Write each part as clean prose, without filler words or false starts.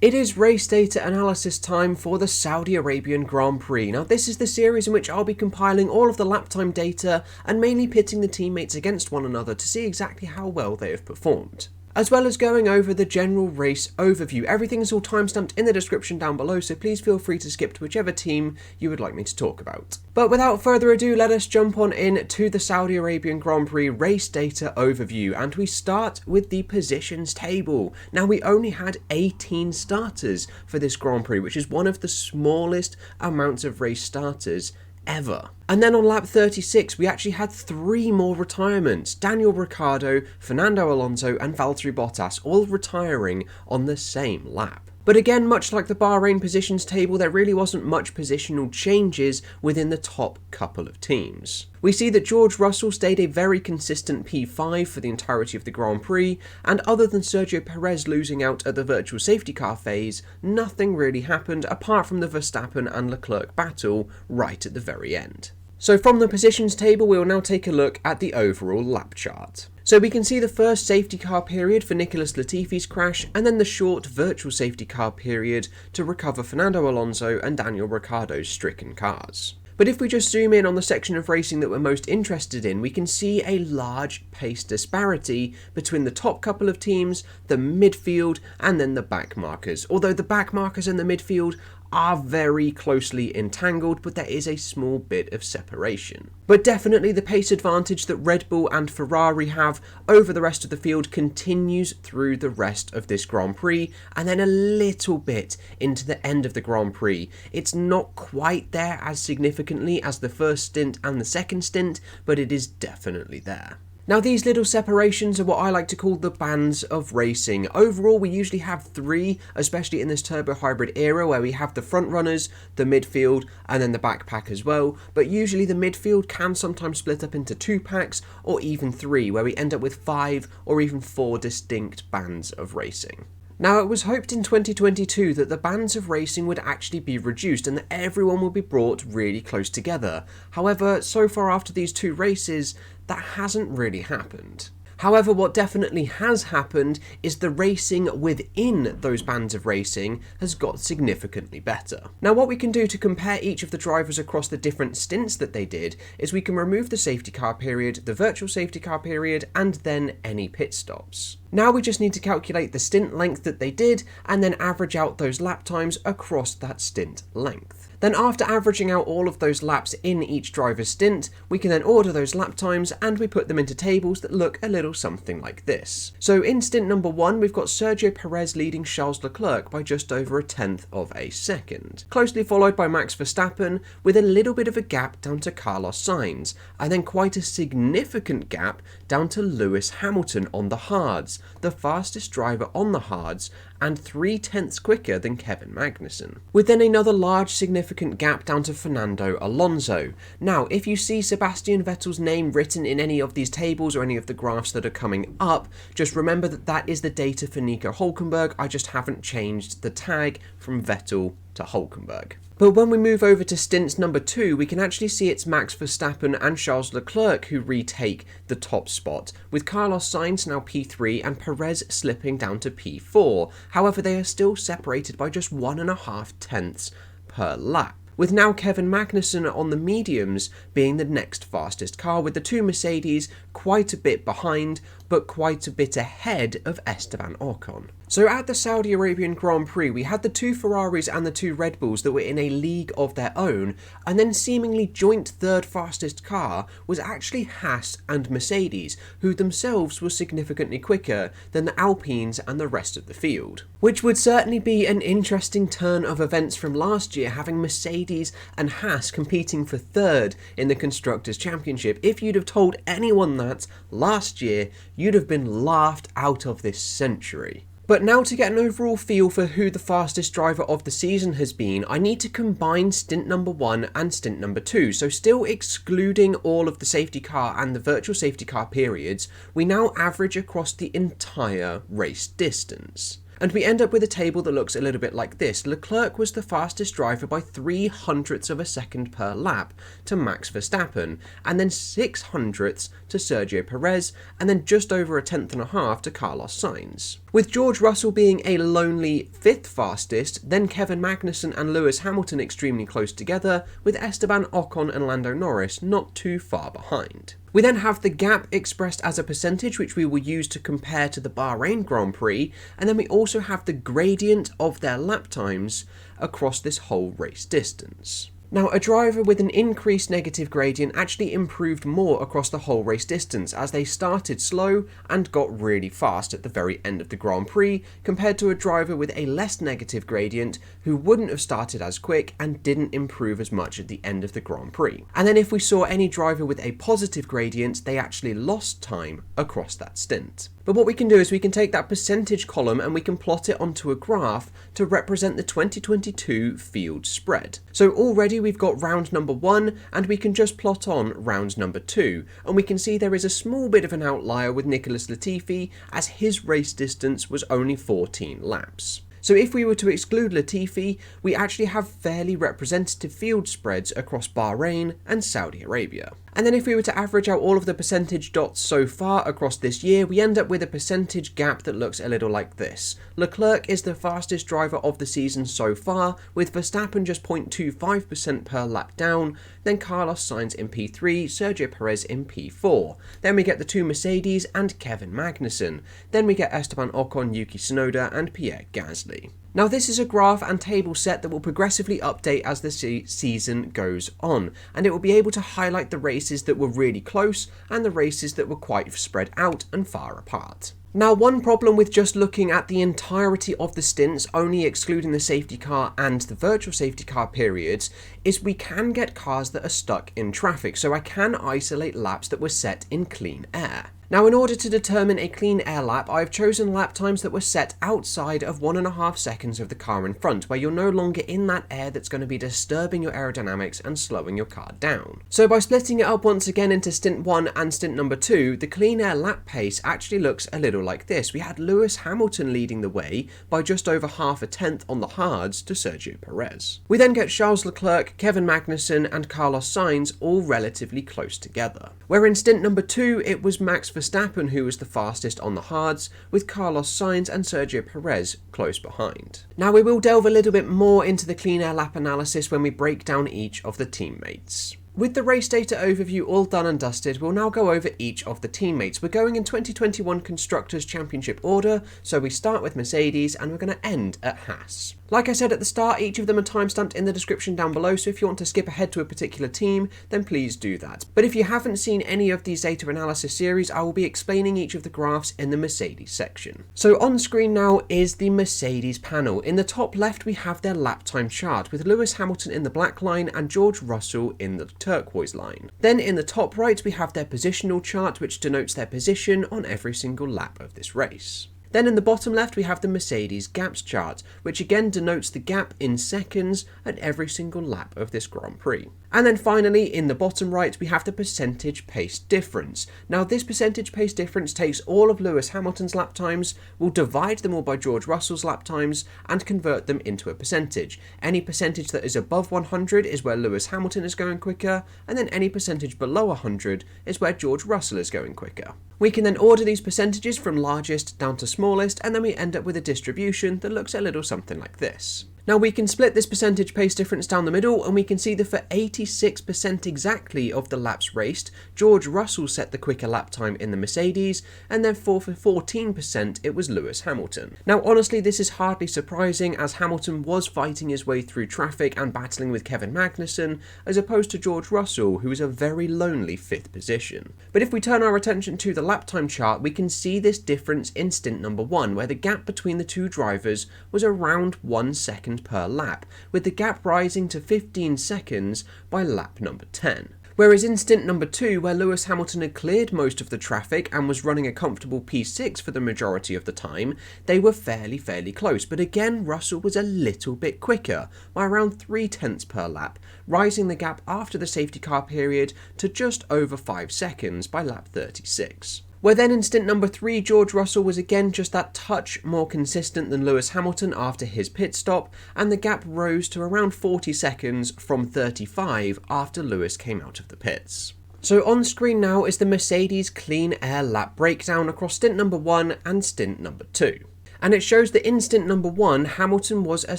It is race data analysis time for the Saudi Arabian Grand Prix. Now this is the series in which I'll be compiling all of the lap time data and mainly pitting the teammates against one another to see exactly how well they have performed, as well as going over the general race overview. Everything is all timestamped in the description down below, so please feel free to skip to whichever team you would like me to talk about. But without further ado, let us jump on in to the Saudi Arabian Grand Prix race data overview, and we start with the positions table. Now we only had 18 starters for this Grand Prix, which is one of the smallest amounts of race starters ever. And then on lap 36, we actually had 3 more retirements. Daniel Ricciardo, Fernando Alonso and Valtteri Bottas all retiring on the same lap. But again, much like the Bahrain positions table, there really wasn't much positional changes within the top couple of teams. We see that George Russell stayed a very consistent P5 for the entirety of the Grand Prix, and other than Sergio Perez losing out at the virtual safety car phase, nothing really happened apart from the Verstappen and Leclerc battle right at the very end. So from the positions table, we will now take a look at the overall lap chart. So we can see the first safety car period for Nicholas Latifi's crash, and then the short virtual safety car period to recover Fernando Alonso and Daniel Ricciardo's stricken cars. But if we just zoom in on the section of racing that we're most interested in, we can see a large pace disparity between the top couple of teams, the midfield, and then the back markers. Although the back markers and the midfield are very closely entangled, but there is a small bit of separation. But definitely the pace advantage that Red Bull and Ferrari have over the rest of the field continues through the rest of this Grand Prix, and then a little bit into the end of the Grand Prix. It's not quite there as significantly as the first stint and the second stint, but it is definitely there. Now these little separations are what I like to call the bands of racing. Overall we usually have 3, especially in this turbo hybrid era where we have the front runners, the midfield and then the back pack as well, but usually the midfield can sometimes split up into 2 packs or even 3, where we end up with 5 or even 4 distinct bands of racing. Now it was hoped in 2022 that the bands of racing would actually be reduced and that everyone would be brought really close together. However, so far after these 2 races, that hasn't really happened. However, what definitely has happened is the racing within those bands of racing has got significantly better. Now what we can do to compare each of the drivers across the different stints that they did is we can remove the safety car period, the virtual safety car period, and then any pit stops. Now we just need to calculate the stint length that they did and then average out those lap times across that stint length. Then after averaging out all of those laps in each driver's stint, we can then order those lap times and we put them into tables that look a little something like this. So in stint number 1, we've got Sergio Perez leading Charles Leclerc by just over 1/10 of a second, closely followed by Max Verstappen with a little bit of a gap down to Carlos Sainz, and then quite a significant gap down to Lewis Hamilton on the hards, the fastest driver on the hards, and 3/10 quicker than Kevin Magnussen, with then another large significant gap down to Fernando Alonso. Now, if you see Sebastian Vettel's name written in any of these tables or any of the graphs that are coming up, just remember that that is the data for Nico Hülkenberg. I just haven't changed the tag from Vettel to Hülkenberg. But when we move over to stints number 2, we can actually see it's Max Verstappen and Charles Leclerc who retake the top spot, with Carlos Sainz now P3 and Perez slipping down to P4. However, they are still separated by just 1.5 tenths per lap, with now Kevin Magnussen on the mediums being the next fastest car, with the 2 Mercedes quite a bit behind, but quite a bit ahead of Esteban Ocon. So at the Saudi Arabian Grand Prix, we had the 2 Ferraris and the 2 Red Bulls that were in a league of their own, and then seemingly joint third fastest car was actually Haas and Mercedes, who themselves were significantly quicker than the Alpines and the rest of the field. Which would certainly be an interesting turn of events from last year, having Mercedes and Haas competing for third in the Constructors' Championship. If you'd have told anyone that last year, you'd have been laughed out of this century. But now to get an overall feel for who the fastest driver of the season has been, I need to combine stint number 1 and stint number 2. So still excluding all of the safety car and the virtual safety car periods, we now average across the entire race distance. And we end up with a table that looks a little bit like this. Leclerc was the fastest driver by 0.03 of a second per lap to Max Verstappen, and then 0.06 to Sergio Perez, and then just over 0.1 to Carlos Sainz. With George Russell being a lonely 5th fastest, then Kevin Magnussen and Lewis Hamilton extremely close together, with Esteban Ocon and Lando Norris not too far behind. We then have the gap expressed as a percentage, which we will use to compare to the Bahrain Grand Prix, and then we also have the gradient of their lap times across this whole race distance. Now, a driver with an increased negative gradient actually improved more across the whole race distance, as they started slow and got really fast at the very end of the Grand Prix, compared to a driver with a less negative gradient who wouldn't have started as quick and didn't improve as much at the end of the Grand Prix. And then if we saw any driver with a positive gradient, they actually lost time across that stint. But what we can do is we can take that percentage column and we can plot it onto a graph to represent the 2022 field spread. So already we've got round number 1, and we can just plot on round number 2, and we can see there is a small bit of an outlier with Nicholas Latifi, as his race distance was only 14 laps. So if we were to exclude Latifi, we actually have fairly representative field spreads across Bahrain and Saudi Arabia. And then if we were to average out all of the percentage dots so far across this year, we end up with a percentage gap that looks a little like this. Leclerc is the fastest driver of the season so far, with Verstappen just 0.25% per lap down, then Carlos Sainz in P3, Sergio Perez in P4. Then we get the 2 Mercedes and Kevin Magnussen. Then we get Esteban Ocon, Yuki Tsunoda and Pierre Gasly. Now, this is a graph and table set that will progressively update as the season goes on, and it will be able to highlight the races that were really close and the races that were quite spread out and far apart. Now, one problem with just looking at the entirety of the stints, only excluding the safety car and the virtual safety car periods, is we can get cars that are stuck in traffic, so I can isolate laps that were set in clean air. Now, in order to determine a clean air lap, I've chosen lap times that were set outside of 1.5 seconds of the car in front, where you're no longer in that air that's going to be disturbing your aerodynamics and slowing your car down. So by splitting it up once again into stint 1 and stint number 2, the clean air lap pace actually looks a little like this. We had Lewis Hamilton leading the way by just over 0.5 on the hards to Sergio Perez. We then get Charles Leclerc, Kevin Magnussen and Carlos Sainz all relatively close together. Where in stint number 2, it was Max Verstappen who was the fastest on the hards, with Carlos Sainz and Sergio Perez close behind. Now, we will delve a little bit more into the clean air lap analysis when we break down each of the teammates. With the race data overview all done and dusted, we'll now go over each of the teammates. We're going in 2021 Constructors' Championship order, so we start with Mercedes and we're going to end at Haas. Like I said at the start, each of them are timestamped in the description down below, so if you want to skip ahead to a particular team, then please do that. But if you haven't seen any of these data analysis series, I will be explaining each of the graphs in the Mercedes section. So on screen now is the Mercedes panel. In the top left, we have their lap time chart, with Lewis Hamilton in the black line and George Russell in the turquoise line. Then in the top right, we have their positional chart, which denotes their position on every single lap of this race. Then in the bottom left, we have the Mercedes gaps chart, which again denotes the gap in seconds at every single lap of this Grand Prix. And then finally, in the bottom right, we have the percentage pace difference. Now, this percentage pace difference takes all of Lewis Hamilton's lap times, will divide them all by George Russell's lap times, and convert them into a percentage. Any percentage that is above 100 is where Lewis Hamilton is going quicker, and then any percentage below 100 is where George Russell is going quicker. We can then order these percentages from largest down to smallest, and then we end up with a distribution that looks a little something like this. Now, we can split this percentage pace difference down the middle, and we can see that for 86% exactly of the laps raced, George Russell set the quicker lap time in the Mercedes, and then for 14% it was Lewis Hamilton. Now, honestly, this is hardly surprising, as Hamilton was fighting his way through traffic and battling with Kevin Magnussen, as opposed to George Russell, who is a very lonely 5th position. But if we turn our attention to the lap time chart, we can see this difference in stint number 1, where the gap between the two drivers was around 1 second per lap, with the gap rising to 15 seconds by lap number 10. Whereas in stint number 2, where Lewis Hamilton had cleared most of the traffic and was running a comfortable P6 for the majority of the time, they were fairly close, but again Russell was a little bit quicker, by around 0.3 per lap, rising the gap after the safety car period to just over 5 seconds by lap 36. Where then in stint number 3, George Russell was again just that touch more consistent than Lewis Hamilton after his pit stop, and the gap rose to around 40 seconds from 35 after Lewis came out of the pits. So on screen now is the Mercedes clean air lap breakdown across stint number 1 and stint number 2. And it shows that in stint number 1, Hamilton was a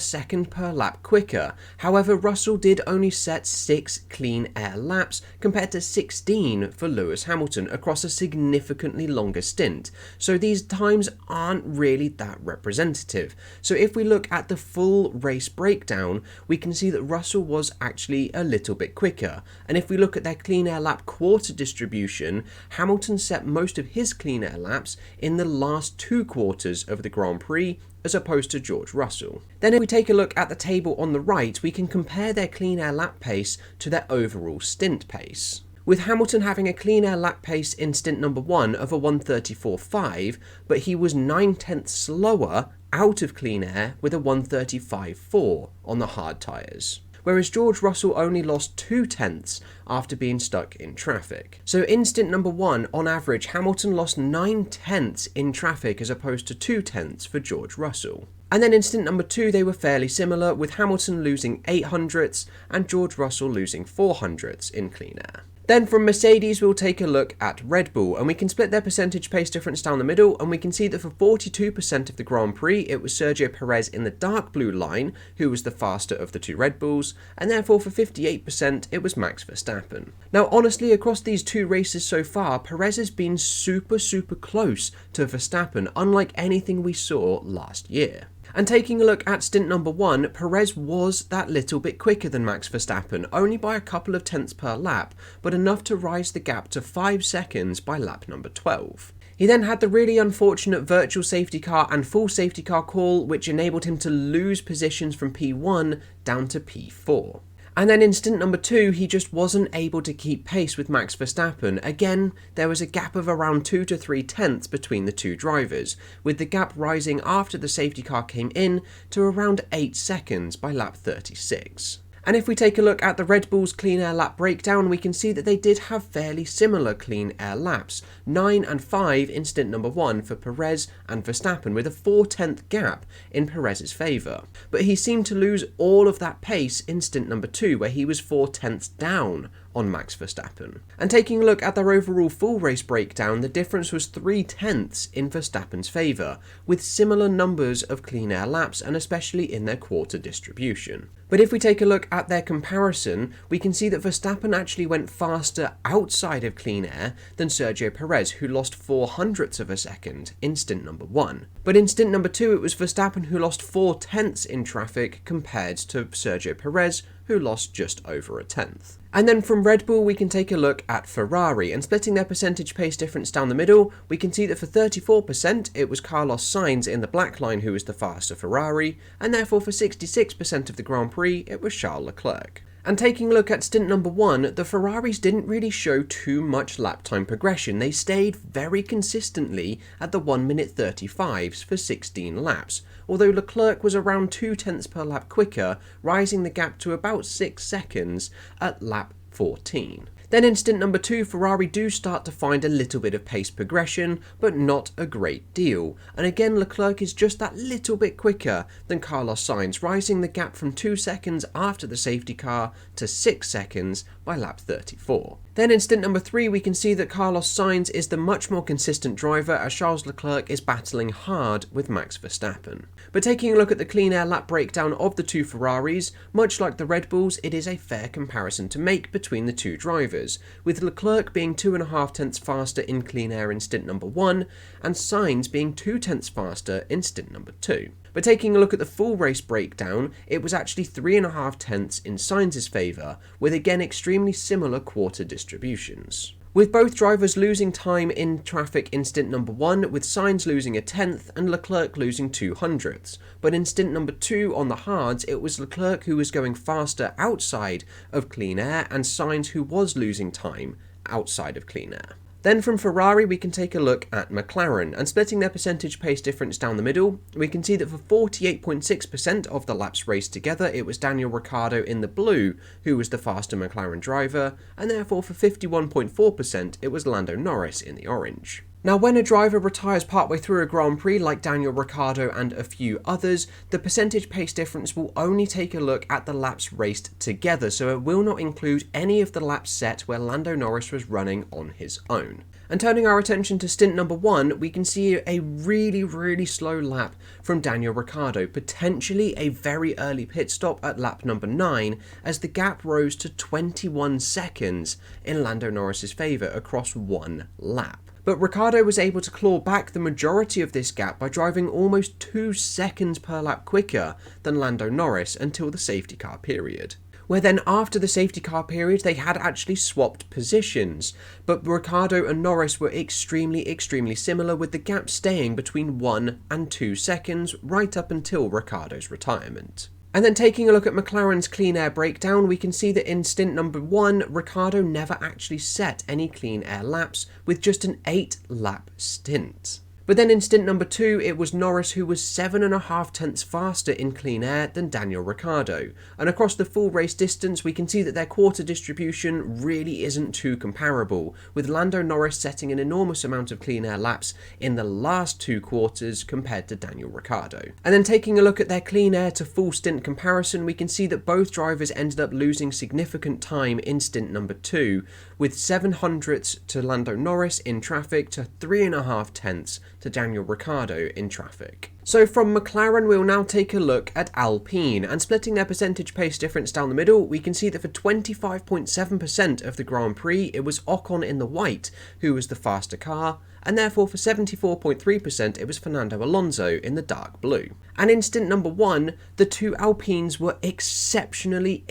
second per lap quicker. However, Russell did only set 6 clean air laps compared to 16 for Lewis Hamilton across a significantly longer stint. So these times aren't really that representative. So if we look at the full race breakdown, we can see that Russell was actually a little bit quicker. And if we look at their clean air lap quarter distribution, Hamilton set most of his clean air laps in the last 2 quarters of the Grand Prix as opposed to George Russell. Then if we take a look at the table on the right, we can compare their clean air lap pace to their overall stint pace. With Hamilton having a clean air lap pace in stint number 1 of a 1:34.5, but he was 9/10 slower out of clean air with a 1:35.4 on the hard tyres. Whereas George Russell only lost 2/10 after being stuck in traffic. So in stint number 1, on average, Hamilton lost 9/10 in traffic as opposed to 2/10 for George Russell. And then in stint number 2, they were fairly similar, with Hamilton losing 8/100 and George Russell losing 4/100 in clean air. Then from Mercedes, we'll take a look at Red Bull, and we can split their percentage pace difference down the middle, and we can see that for 42% of the Grand Prix, it was Sergio Perez in the dark blue line who was the faster of the 2 Red Bulls, and therefore for 58%, it was Max Verstappen. Now honestly, across these 2 races so far, Perez has been super close to Verstappen, unlike anything we saw last year. And taking a look at stint number 1, Perez was that little bit quicker than Max Verstappen, only by a couple of tenths per lap, but enough to rise the gap to 5 seconds by lap number 12. He then had the really unfortunate virtual safety car and full safety car call, which enabled him to lose positions from P1 down to P4. And then in stint number 2, he just wasn't able to keep pace with Max Verstappen. Again, there was a gap of around 2 to 3 tenths between the 2 drivers, with the gap rising after the safety car came in to around 8 seconds by lap 36. And if we take a look at the Red Bull's clean air lap breakdown, we can see that they did have fairly similar clean air laps, 9 and 5 in stint number 1 for Perez and Verstappen, with a 4/10 gap in Perez's favour. But he seemed to lose all of that pace in stint number 2, where he was 4/10 down on Max Verstappen. And taking a look at their overall full race breakdown, the difference was 3/10 in Verstappen's favour, with similar numbers of clean air laps and especially in their quarter distribution. But if we take a look at their comparison, we can see that Verstappen actually went faster outside of clean air than Sergio Perez, who lost 0.04 of a second in stint number 1. But in stint number 2, it was Verstappen who lost 4/10 in traffic compared to Sergio Perez, who lost just over a tenth. And then from Red Bull, we can take a look at Ferrari, and splitting their percentage pace difference down the middle, we can see that for 34%, it was Carlos Sainz in the black line who was the faster Ferrari, and therefore for 66% of the Grand Prix, it was Charles Leclerc. And taking a look at stint number 1, the Ferraris didn't really show too much lap time progression. They stayed very consistently at the 1:35s for 16 laps, although Leclerc was around 2 tenths per lap quicker, rising the gap to about 6 seconds at lap 14. Then in stint number 2, Ferrari do start to find a little bit of pace progression, but not a great deal. And again, Leclerc is just that little bit quicker than Carlos Sainz, rising the gap from 2 seconds after the safety car to 6 seconds by lap 34. Then in stint number 3, we can see that Carlos Sainz is the much more consistent driver, as Charles Leclerc is battling hard with Max Verstappen. But taking a look at the clean air lap breakdown of the 2 Ferraris, much like the Red Bulls, it is a fair comparison to make between the 2 drivers, with Leclerc being 2.5 tenths faster in clean air in stint number 1, and Sainz being 2 tenths faster in stint number 2. But taking a look at the full race breakdown, it was actually 3.5 tenths in Sainz's favour, with again extremely similar quarter distributions. With both drivers losing time in traffic in stint number 1, with Sainz losing a tenth and Leclerc losing 0.02. But in stint number 2 on the hards, it was Leclerc who was going faster outside of clean air and Sainz who was losing time outside of clean air. Then from Ferrari, we can take a look at McLaren, and splitting their percentage pace difference down the middle, we can see that for 48.6% of the laps raced together, it was Daniel Ricciardo in the blue who was the faster McLaren driver, and therefore for 51.4%, it was Lando Norris in the orange. Now, when a driver retires partway through a Grand Prix, like Daniel Ricciardo and a few others, the percentage pace difference will only take a look at the laps raced together, so it will not include any of the laps set where Lando Norris was running on his own. And turning our attention to stint number 1, we can see a really slow lap from Daniel Ricciardo, potentially a very early pit stop at lap number 9, as the gap rose to 21 seconds in Lando Norris's favour across one lap. But Ricciardo was able to claw back the majority of this gap by driving almost 2 seconds per lap quicker than Lando Norris until the safety car period, where then after the safety car period they had actually swapped positions, but Ricciardo and Norris were extremely similar, with the gap staying between 1 and 2 seconds right up until Ricciardo's retirement. And then taking a look at McLaren's clean air breakdown, we can see that in stint number 1, Ricciardo never actually set any clean air laps, with just an 8-lap stint. But then in stint number 2, it was Norris who was 7.5 tenths faster in clean air than Daniel Ricciardo. And across the full race distance, we can see that their quarter distribution really isn't too comparable, with Lando Norris setting an enormous amount of clean air laps in the last 2 quarters compared to Daniel Ricciardo. And then taking a look at their clean air to full stint comparison, we can see that both drivers ended up losing significant time in stint number 2, with 0.07 to Lando Norris in traffic to 3.5 tenths to Daniel Ricciardo in traffic. So from McLaren, we'll now take a look at Alpine, and splitting their percentage pace difference down the middle, we can see that for 25.7% of the Grand Prix, it was Ocon in the white who was the faster car, and therefore for 74.3% it was Fernando Alonso in the dark blue. And in stint number 1, the two Alpines were exceptionally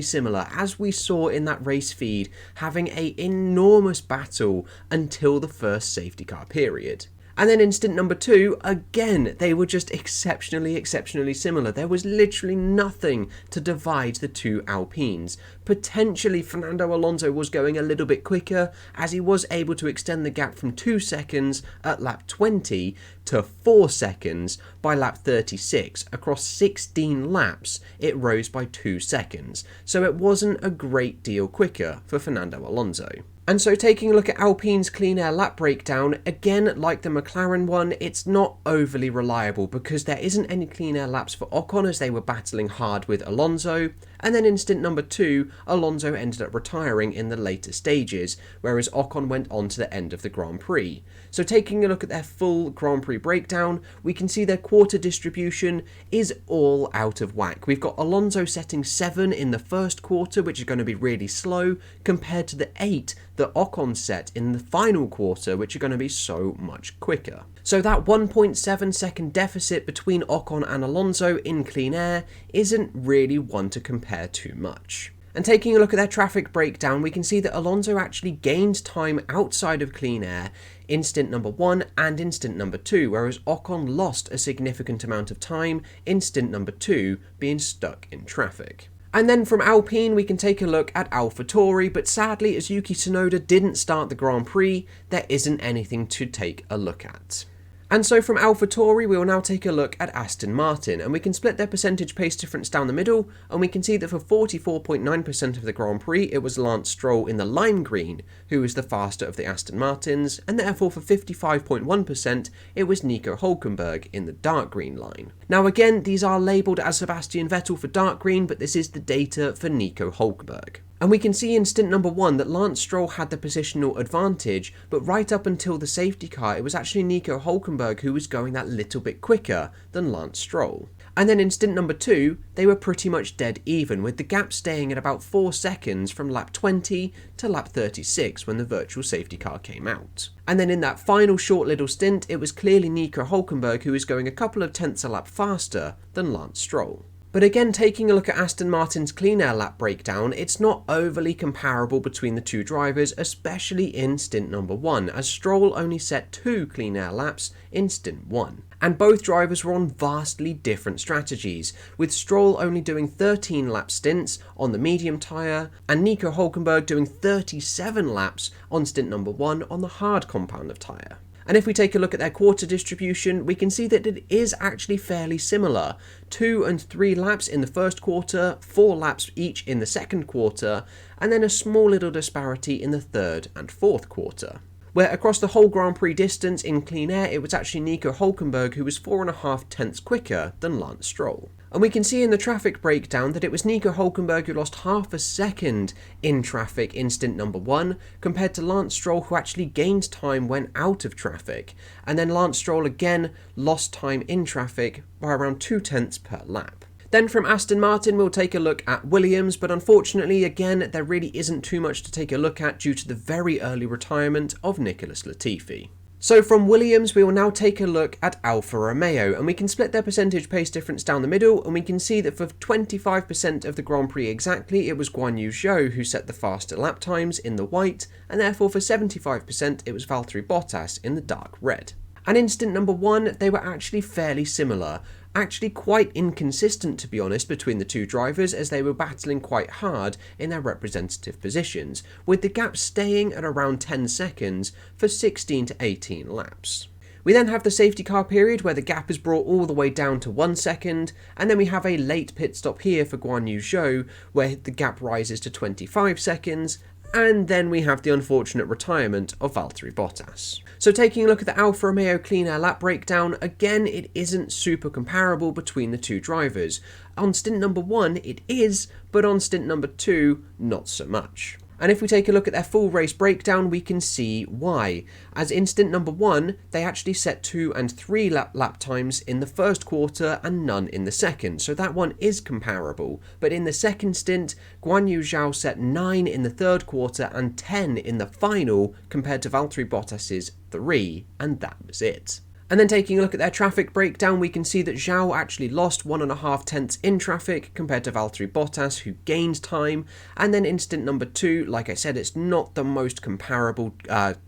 similar, as we saw in that race feed, having an enormous battle until the first safety car period. And then in stint number 2, again, they were just exceptionally similar. There was literally nothing to divide the two Alpines. Potentially, Fernando Alonso was going a little bit quicker, as he was able to extend the gap from 2 seconds at lap 20 to 4 seconds by lap 36. Across 16 laps, it rose by 2 seconds. So it wasn't a great deal quicker for Fernando Alonso. And so taking a look at Alpine's clean air lap breakdown, again, like the McLaren one, it's not overly reliable because there isn't any clean air laps for Ocon as they were battling hard with Alonso. And then in stint number 2, Alonso ended up retiring in the later stages, whereas Ocon went on to the end of the Grand Prix. So taking a look at their full Grand Prix breakdown, we can see their quarter distribution is all out of whack. We've got Alonso setting 7 in the first quarter, which is going to be really slow, compared to the 8 that Ocon set in the final quarter, which are going to be so much quicker. So that 1.7 second deficit between Ocon and Alonso in clean air isn't really one to compare too much. And taking a look at their traffic breakdown, we can see that Alonso actually gained time outside of clean air in stint number 1 and in stint number 2, whereas Ocon lost a significant amount of time in stint number 2 being stuck in traffic. And then from Alpine, we can take a look at Alfa Tauri, but sadly, as Yuki Tsunoda didn't start the Grand Prix, there isn't anything to take a look at. And so from Alfa Tauri, we will now take a look at Aston Martin, and we can split their percentage pace difference down the middle, and we can see that for 44.9% of the Grand Prix, it was Lance Stroll in the lime green who was the faster of the Aston Martins, and therefore for 55.1%, it was Nico Hülkenberg in the dark green line. Now again, these are labelled as Sebastian Vettel for dark green, but this is the data for Nico Hülkenberg. And we can see in stint number 1 that Lance Stroll had the positional advantage, but right up until the safety car, it was actually Nico Hülkenberg who was going that little bit quicker than Lance Stroll. And then in stint number 2, they were pretty much dead even, with the gap staying at about 4 seconds from lap 20 to lap 36 when the virtual safety car came out. And then in that final short little stint, it was clearly Nico Hülkenberg who was going a couple of tenths a lap faster than Lance Stroll. But again, taking a look at Aston Martin's clean air lap breakdown, it's not overly comparable between the two drivers, especially in stint number 1, as Stroll only set 2 clean air laps in stint 1. And both drivers were on vastly different strategies, with Stroll only doing 13 lap stints on the medium tyre, and Nico Hülkenberg doing 37 laps on stint number 1 on the hard compound of tyre. And if we take a look at their quarter distribution, we can see that it is actually fairly similar. 2 and 3 laps in the first quarter, 4 laps each in the second quarter, and then a small little disparity in the third and fourth quarter. where across the whole Grand Prix distance in clean air, it was actually Nico Hülkenberg who was 4.5 tenths quicker than Lance Stroll. And we can see in the traffic breakdown that it was Nico Hülkenberg who lost half a second in traffic in stint number 1, compared to Lance Stroll who actually gained time when out of traffic. And then Lance Stroll again lost time in traffic by around 2 tenths per lap. Then from Aston Martin, we'll take a look at Williams, but unfortunately, again, there really isn't too much to take a look at due to the very early retirement of Nicholas Latifi. So from Williams, we will now take a look at Alfa Romeo, and we can split their percentage pace difference down the middle, and we can see that for 25% of the Grand Prix exactly, it was Guan Yu Zhou who set the faster lap times in the white, and therefore for 75% it was Valtteri Bottas in the dark red. And in stint number 1, they were actually fairly similar. Actually quite inconsistent, to be honest, between the two drivers, as they were battling quite hard in their representative positions, with the gap staying at around 10 seconds for 16 to 18 laps. We then have the safety car period where the gap is brought all the way down to 1 second, and then we have a late pit stop here for Guan Yu Zhou where the gap rises to 25 seconds, and then we have the unfortunate retirement of Valtteri Bottas. So taking a look at the Alfa Romeo clean air lap breakdown, again it isn't super comparable between the two drivers. On stint number 1 it is, but on stint number 2 not so much. And if we take a look at their full race breakdown, we can see why. As in stint number 1, they actually set 2 and 3 lap times in the first quarter and none in the second, so that one is comparable. But in the second stint, Guan Yu Zhou set 9 in the third quarter and 10 in the final, compared to Valtteri Bottas's 3, and that was it. And then taking a look at their traffic breakdown, we can see that Zhou actually lost 1.5 tenths in traffic compared to Valtteri Bottas, who gained time. And then in stint number 2, like I said, it's not the most comparable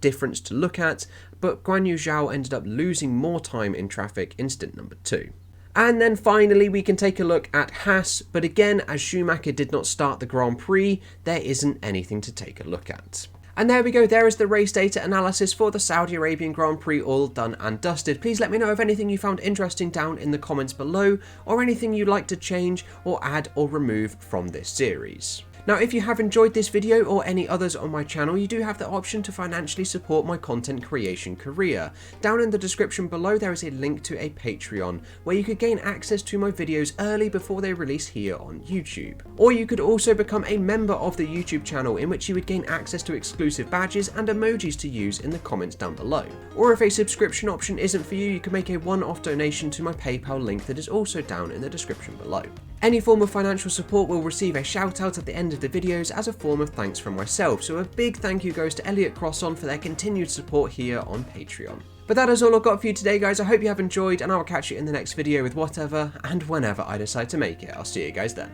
difference to look at, but Guan Yu Zhou ended up losing more time in traffic in stint number 2. And then finally we can take a look at Haas, but again, as Schumacher did not start the Grand Prix, there isn't anything to take a look at. And there we go, there is the race data analysis for the Saudi Arabian Grand Prix all done and dusted. Please let me know of anything you found interesting down in the comments below, or anything you'd like to change or add or remove from this series. Now, if you have enjoyed this video or any others on my channel, you do have the option to financially support my content creation career. Down in the description below, there is a link to a Patreon, where you could gain access to my videos early before they release here on YouTube. Or you could also become a member of the YouTube channel, in which you would gain access to exclusive badges and emojis to use in the comments down below. Or if a subscription option isn't for you, you can make a one-off donation to my PayPal link that is also down in the description below. Any form of financial support will receive a shout out at the end of the videos as a form of thanks from myself, so a big thank you goes to Elliot Crosson for their continued support here on Patreon. But that is all I've got for you today, guys. I hope you have enjoyed, and I will catch you in the next video with whatever and whenever I decide to make it. I'll see you guys then.